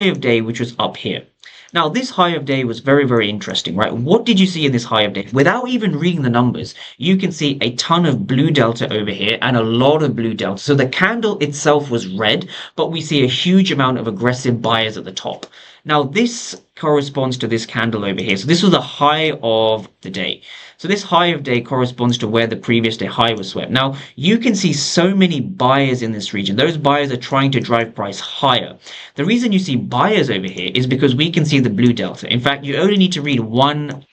of day, which was up here. Now, this high of day was very, very interesting, right? What did you see in this high of day? Without even reading the numbers, you can see a ton of blue delta over here and a lot of blue delta. So the candle itself was red, but we see a huge amount of aggressive buyers at the top. Now, this corresponds to this candle over here. So this was the high of the day. So this high of day corresponds to where the previous day high was swept. Now, you can see so many buyers in this region. Those buyers are trying to drive price higher. The reason you see buyers over here is because we can see the blue delta. In fact, you only need to read one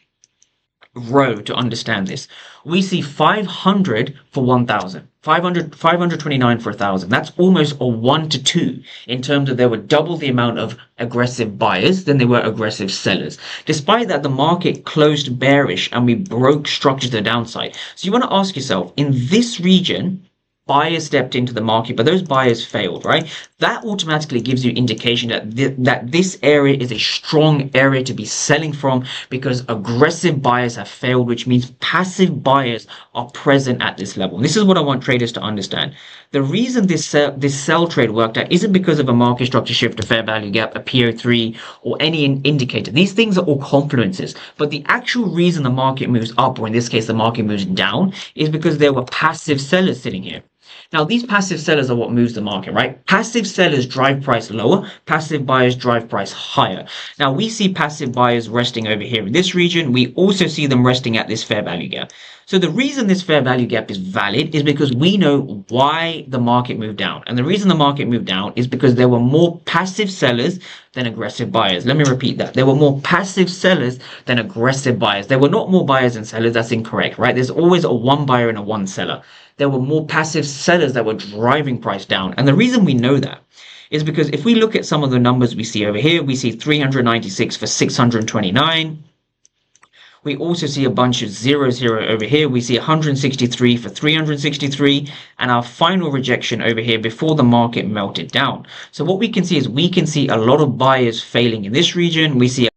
row to understand this. We see 500 for 1,000. 529 for 1,000. That's almost a 1 to 2 in terms of there were double the amount of aggressive buyers than there were aggressive sellers. Despite that, the market closed bearish and we broke structure to the downside. So you want to ask yourself, in this region, buyers stepped into the market, but those buyers failed, right? That automatically gives you indication that this area is a strong area to be selling from because aggressive buyers have failed, which means passive buyers are present at this level. And this is what I want traders to understand. The reason this sell trade worked out isn't because of a market structure shift, a fair value gap, a PO3, or any indicator. These things are all confluences. But the actual reason the market moves up, or in this case, the market moves down, is because there were passive sellers sitting here. Now, these passive sellers are what moves the market, right? Passive sellers drive price lower. Passive buyers drive price higher. Now, we see passive buyers resting over here in this region. We also see them resting at this fair value gap. So the reason this fair value gap is valid is because we know why the market moved down. And the reason the market moved down is because there were more passive sellers than aggressive buyers. Let me repeat that. There were more passive sellers than aggressive buyers. There were not more buyers than sellers. That's incorrect, right? There's always a one buyer and a one seller. There were more passive sellers that were driving price down. And the reason we know that is because if we look at some of the numbers we see over here, we see 396 for 629. We also see a bunch of 0 over here. We see 163 for 363, and our final rejection over here before the market melted down. So what we can see is we can see a lot of buyers failing in this region. We see